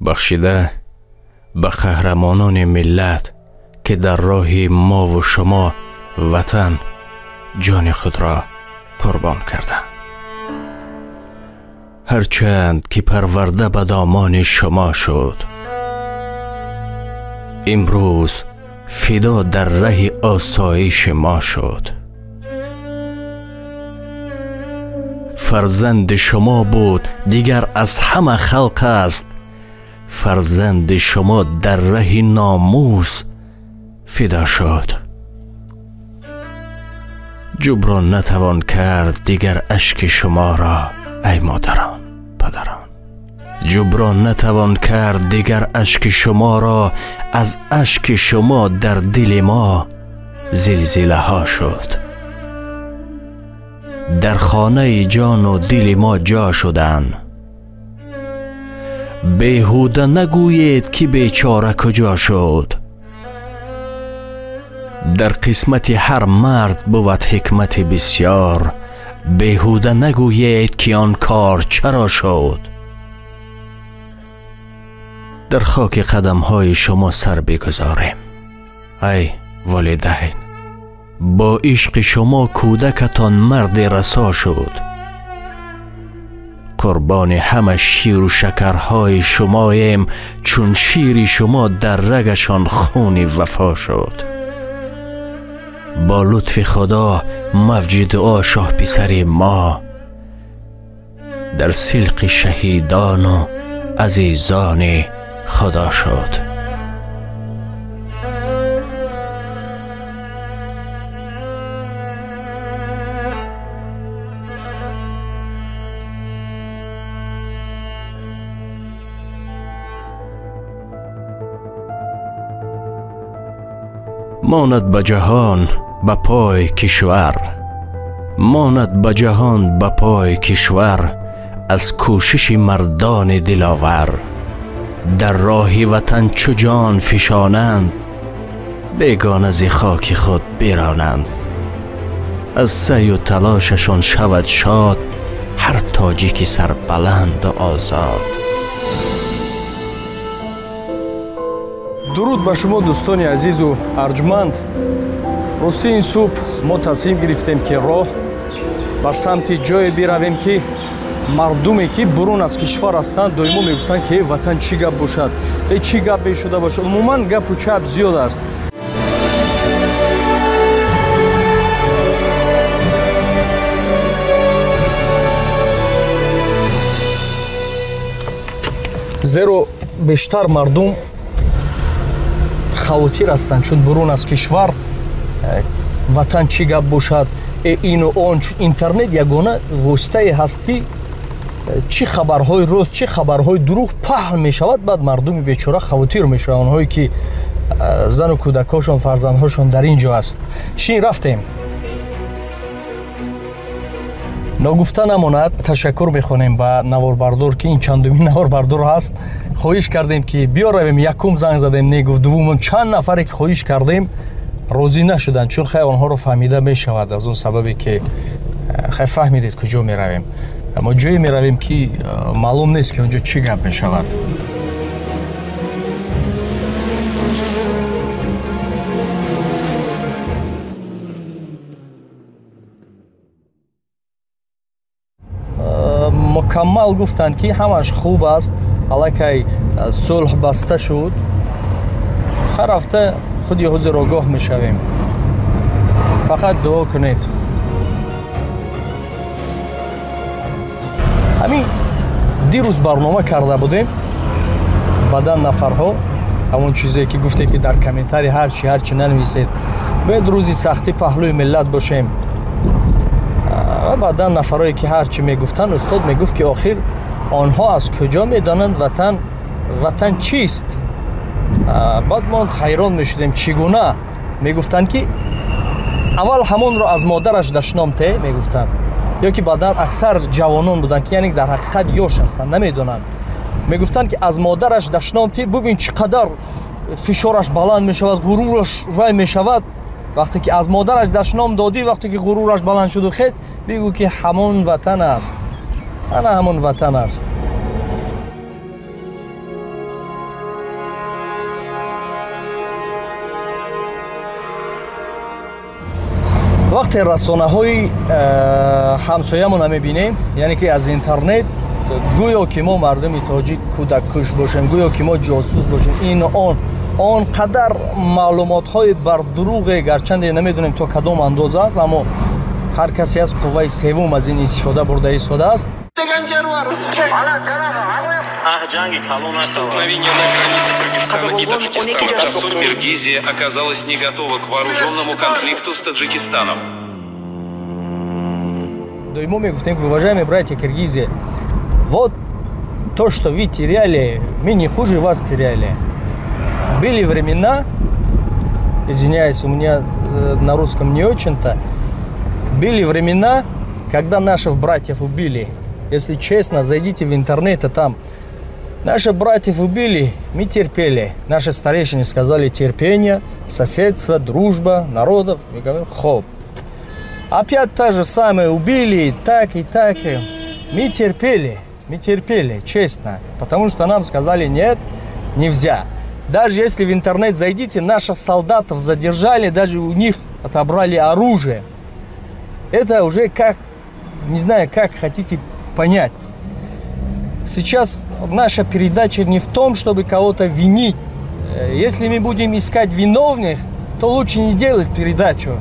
بخشیده به قهرمانان ملت که در راه ما و شما وطن جان خود را قربان کردند. هرچند که پرورده به دامان شما شد، امروز فدا در ره آسایش ما شد. فرزند شما بود دیگر از همه خلق است، فرزند شما در ره ناموس فدا شد. جبران نتوان کرد دیگر اشک شما را ای مادران پدران، جبران نتوان کرد دیگر اشک شما را. از اشک شما در دل ما زلزله ها شد، در خانه جان و دل ما جا شدن. بیهوده نگویید که بیچاره کجا شد، در قسمت هر مرد بود حکمت بسیار. بیهوده نگویید که آن کار چرا شد. در خاک قدم های شما سر بگذاریم ای والدین. با عشق شما کودکتان مرد رسا شد. قربان همه شیر و شکرهای شماییم، چون شیر شما در رگشان خون وفا شد. با لطف خدا موج دعا شاه پسر ما در سلق شهیدان و عزیزان خدا شد. ماند به جهان به پای کشور، ماند به جهان به پای کشور، از کوشش مردان دلاور. در راه وطن چو جان فشانند، بیگانه ز خاک خود برانند. از سعی و تلاششان شود شاد، هر تاجیک سر بلند و آزاد. درود به شما دوستان عزیز و ارجمند. راستی این صبح ما تصمیم گرفتیم که راه به سمت جای برویم که مردمی که برون از کشور هستند دویمو میگفتند که وطن چی گپ باشد، چی گپ بشده باشد. عموما گپ و چپ زیاد است. زیرا بیشتر مردم خاطر هستند، چون برون از کشور وطن چی گپ باشد، این و آن. اینترنت یگانه واسطه هست که چی خبرهای روز چی خبرهای دروغ پهن می شود. بعد مردم بیچاره خاطر می شود، آنهایی که زن و کودکاشون فرزندهاشون در اینجا است. شین رفتیم. نگفته نماند تشکر میخوانیم به نواربردار که این چندمین نواربردار هست. خواهش کردیم که بیا رویم، یکم زنگ زدیم نگفت، دوم چند نفری که خواهش کردیم راضی نشدن، چون خیلی آنها رو فهمیده میشود. از اون سببی که خیلی فهمیدید کجا میرویم. اما جایی میرویم که معلوم نیست که اونجا چی گپ میشود. مکمل گفتند که همش خوب است، الکی صلح بسته شد. هر هفته خود حضور آگاه میشویم. فقط دعا کنید. همین دیروز برنامه کرده بودیم، بعدا نفرها همون چیزی که گفتیم که در کامنتاری هرچی ننویسید، باید روزی سختی پهلوی ملت باشیم. و بعدا نفرهایی که هرچی میگفتن، استاد میگفت که آخر آنها از کجا میدانند وطن چیست. بعد ما حیران میشدیم چگونه. میگفتن که اول همون رو از مادرش دشنامته میگفتن، یا که بعدا اکثر جوانان بودن که یعنی در حقیقت یاش هستن نمیدونن. میگفتن که از مادرش دشنامته، ببین چقدر فشارش بلند میشود، غرورش وای میشود. وقتی که از مادرش دشنام دادی، وقتی که غرورش بلند شد و خیست، بگو که همون وطن است. انا همون وطن است. вақте расонаҳои ҳамсоямона мебинем, яъне ки аз интернет гӯё ки мо мардуми тоҷик кӯдаккуш бошем, гӯё ки мо ҷосус бошем, ин он қадар маълумотҳои бардурӯғе, гарчанде намедонем то кадом андоза аст, аммо ҳар касе аз қувваи севум аз ин истифода бурда истодааст. Столкновение на границе Кыргызстана и Таджикистана. Киргизия оказалась не готова к вооруженному конфликту с Таджикистаном. Доимо мегуфтем, уважаемые братья Киргизия, вот то, что вы теряли, мы не хуже вас теряли. Были времена, извиняюсь, у меня на русском не очень-то, были времена, когда наших братьев убили. Если честно, зайдите в интернет, а там наших братьев убили, мы терпели. Наши старейшины сказали терпение, соседство, дружба народов. Мы говорим, хоп. Опять та же самое, убили, так и так. Мы терпели, честно. Потому что нам сказали, нет, нельзя. Даже если в интернет зайдите, наших солдатов задержали, даже у них отобрали оружие. Это уже как, не знаю, как хотите понять. Сейчас наша передача не в том, чтобы кого-то винить. Если мы будем искать виновных, то лучше не делать передачу.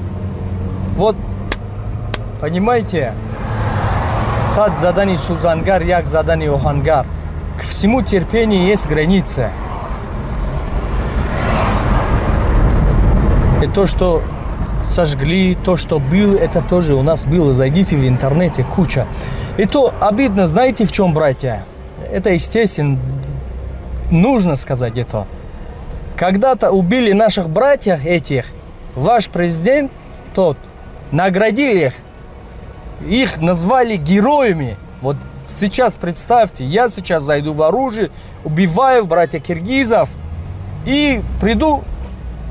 Вот, понимаете, сад заданий сузангар, як заданий охангар. К всему терпению есть граница. И то, что сожгли, то, что было, это тоже у нас было. Зайдите в интернете, куча. И то обидно, знаете, в чем, братья? Это, естественно, нужно сказать это. Когда-то убили наших братьев этих, ваш президент, тот, наградил их назвали героями. Вот сейчас представьте, я сейчас зайду в оружие, убиваю братьев киргизов и приду.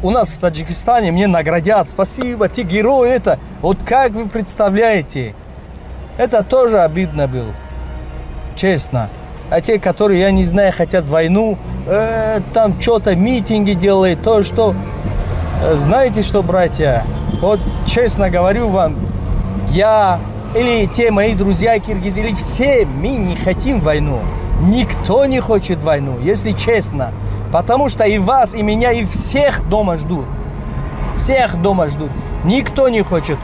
У нас в Таджикистане мне наградят. Спасибо, ты герой, это. Вот как вы представляете? Это тоже обидно было. Честно. А те, которые, я не знаю, хотят войну, там что-то митинги делают, то, что... Знаете что, братья? Вот честно говорю вам, я или те мои друзья киргизы, или все, мы не хотим войну. Никто не хочет войну, если честно. Потому что и вас, и меня, и всех дома ждут. Всех дома ждут. Никто не хочет.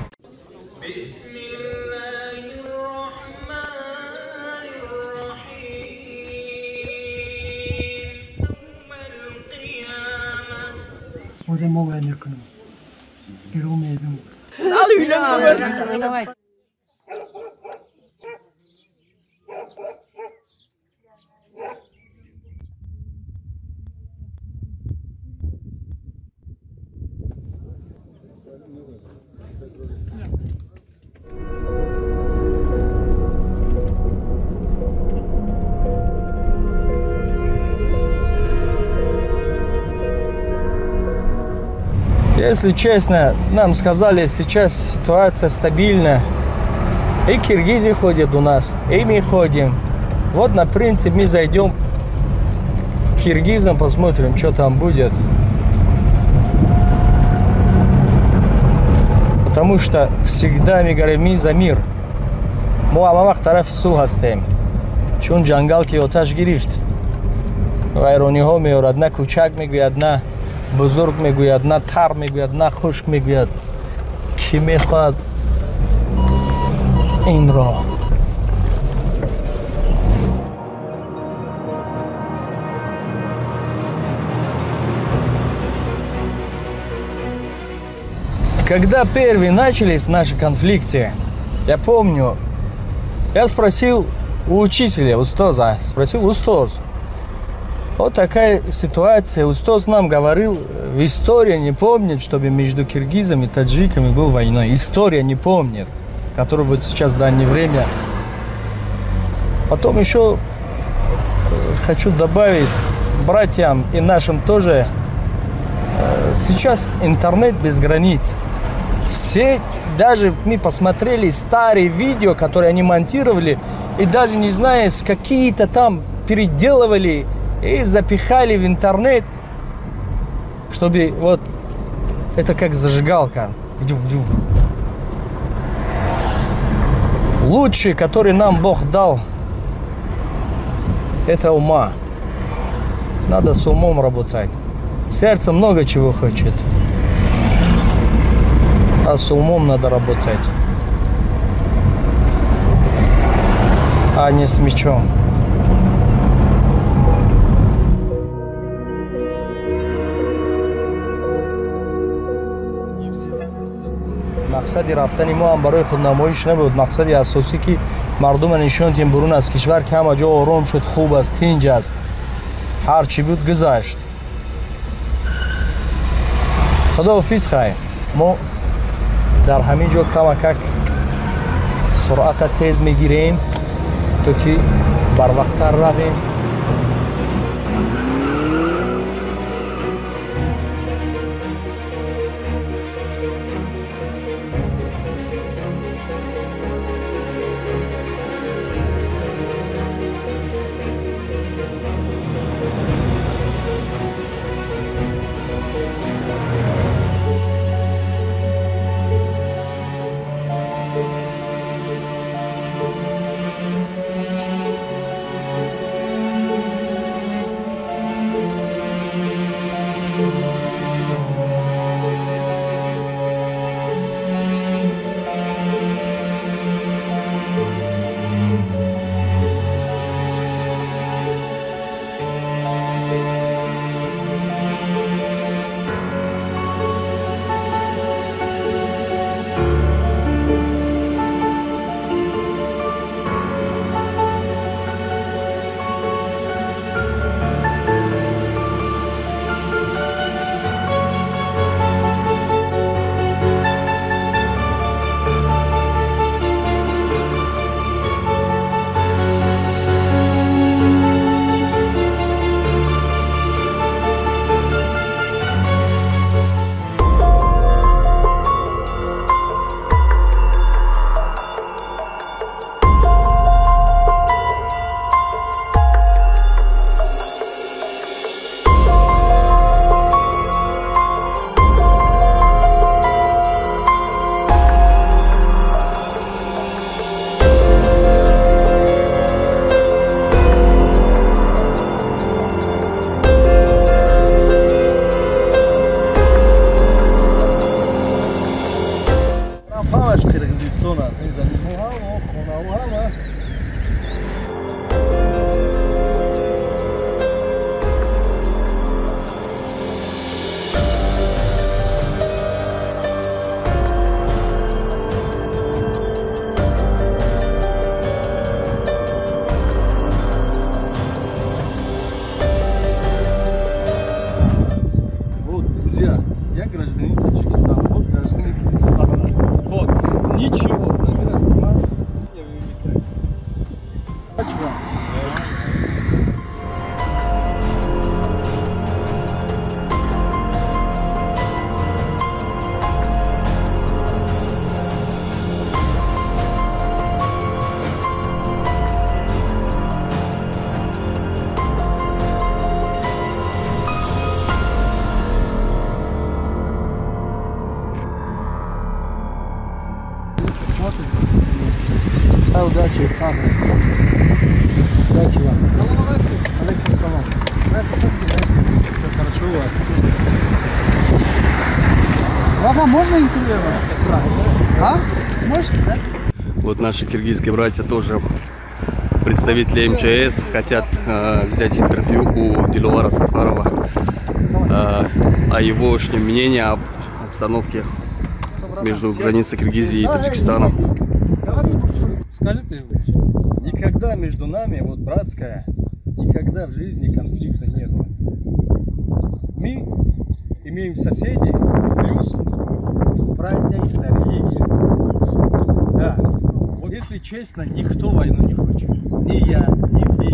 Если честно, нам сказали, сейчас ситуация стабильна. И киргизы ходят у нас, и мы ходим. Вот, на принцип, мы зайдем к киргизам, посмотрим, что там будет. Потому что всегда мы говорим, мы за мир. Муамамах тарафи сулҳ ҳастем. Чун ҷангал ки оташ гирифт. Вайрониҳо меорад, на кӯчак мегӯяд, на бузург мегӯяд, на тар мегӯяд, на хушк мегӯяд. Ки мехоҳад инро? Когда первые начались наши конфликты, я помню, я спросил у учителя, устоза, устоз. Вот такая ситуация. Устоз нам говорил, история не помнит, чтобы между киргизами и таджиками была война. История не помнит, которую вот сейчас в данное время. Потом еще хочу добавить братьям и нашим тоже. Сейчас интернет без границ. Все, даже мы посмотрели старые видео, которые они монтировали, и даже не зная, какие-то там переделывали и запихали в интернет, чтобы вот это как зажигалка. Лучший, который нам Бог дал, это ума. Надо с умом работать. Сердце много чего хочет. А с умом надо работать. А не с мечом. мақсади рафтани мо ҳам барои худнамоиш набуд. мақсади асосӣ ки мардума нишон диҳем бурун аз кишвар ки ҳама ҷо ором шуд, хуб аст, тинҷ аст. ҳар чӣ буд гузашт. худоҳофиз хай. мо дар ҳамин ҷо камакак суръата тез мегирем то ки барвақттар равем. Қирғизистон аст. Ин заминҳо ҳама, хонаҳо ҳама. Вот, друзья, я гражданин Таджикистана, вот гражданин Кыргызстана. Вот, ничего, камера снимает, не вымекает. Почему? Удачи, Сандра. Удачи вам. Алейкум салам. Все хорошо у вас? Ладно, можно интервью вас? А? Сможете, да? Вот наши киргизские братья тоже, представители МЧС, хотят взять интервью у Диловара Сафарова о его мнении об обстановке между границей Киргизии и Таджикистаном. Скажите, никогда между нами, вот братская, никогда в жизни конфликта не было. Мы имеем соседей, плюс братья из-за религии. Да. Вот если честно, никто войну не хочет. Ни я, ни вы,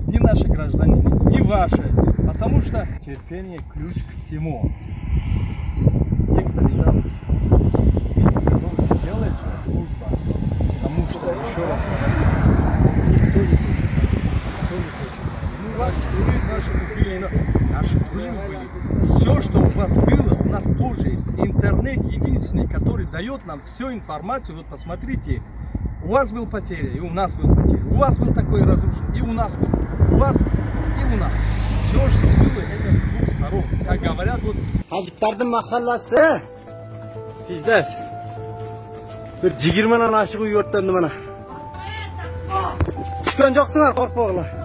ни наши граждане, ни ваши. Потому что терпение ключ к всему. Некоторые там делают дружба. Потому что, еще раз говорю, никто не хочет. Ну, наши купили, но наши тоже были. Все, что у вас было, у нас тоже есть. Интернет единственный, который дает нам всю информацию. Вот посмотрите, У вас был потеря, и у нас был потеря. У вас был такой разрушен, и у нас был. У вас и у нас. Все, что было, это с двух сторон. Как говорят, вот... Hacıklar'ın mahallesi bizdes. Bir cigirmenen aşığı yurtlandı bana. Çıkanacaksınlar korkmağlar.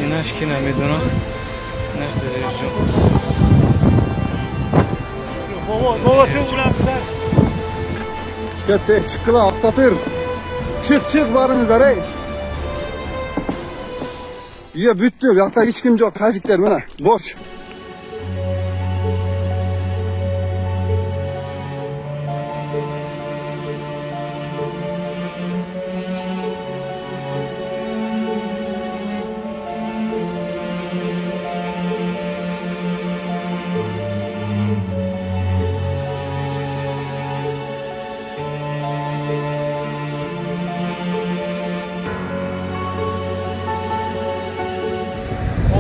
Иначе не медуна, наш деревья. Baba tüm ulan sen. Kötü çıkla aktatır. Çık barınızlar ey. Ya bitti yok. Hatta hiç kim yok. Hacıklar bana. Boş.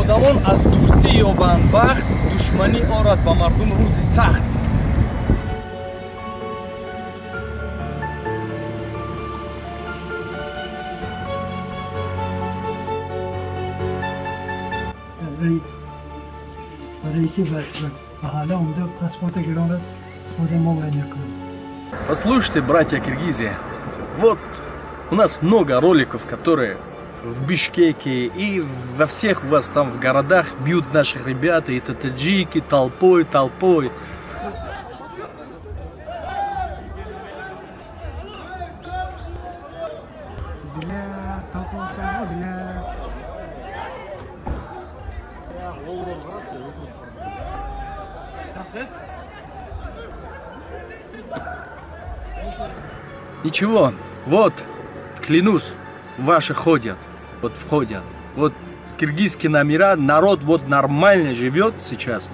одамон аз дӯстӣ ёбанд бахт, душманӣ орад ба мардум рӯзи сахт. Рейси маҳалла умда паспорта гирона будем муайна кунем. Послушайте, братья Киргизия, вот у нас много роликов, которые в Бишкеке и во всех у вас там в городах бьют наших ребят, и это таджики толпой. Ничего, вот, клянусь, ваши ходят. Вот входят. Вот киргизские номера, народ вот нормально живет сейчас,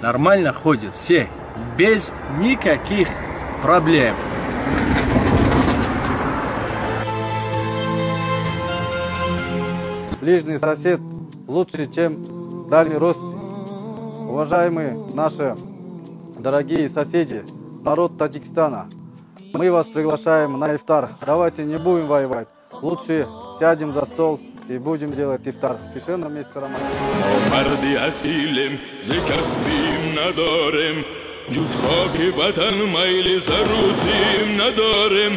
нормально ходит, все, без никаких проблем. Ближний сосед лучше, чем дальний родственник. Уважаемые наши дорогие соседи, народ Таджикистана, мы вас приглашаем на ифтар. Давайте не будем воевать. Лучше сядем за стол и будем делать ифтар в священном месте Рамадан. مردی اصیلیم ز کسبیم نداریم جز خاک وطن میل زروزیم نداریم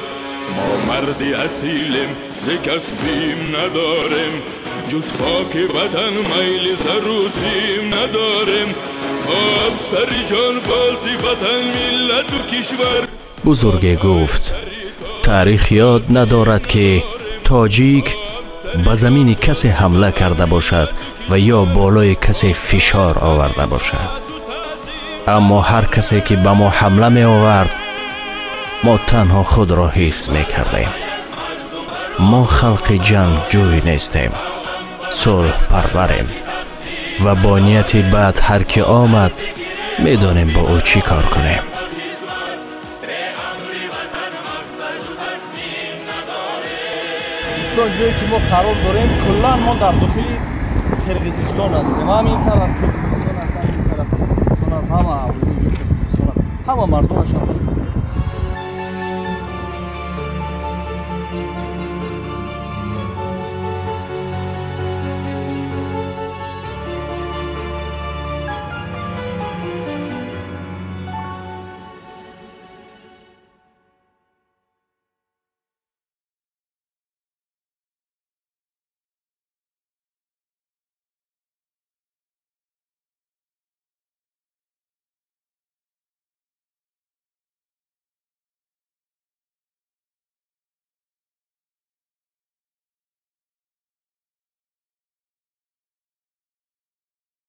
ما مردی اصیلیم ز کسبیم نداریم جز خاک وطن میل زروزیم نداریم افسر جان بازی وطن ملت و کشور. بزرگ گفت تاریخ یاد ندارد که تاجیک به زمین کسی حمله کرده باشد و یا بالای کسی فشار آورده باشد، اما هر کسی که به ما حمله می آورد ما تنها خود را حفظ می کردیم. ما خلق جنگ جوی نیستیم، صلح پروریم و با نیت بعد هر که آمد می دانیم با او چی کار کنیم. جایی که ما قرار داریم کلا ما در داخل قرقیزستان هستیم. همین طرف قرقیزستان است، همین طرف قرقیزستان است، همه اونجا قرقیزستان است، همه مردمش هم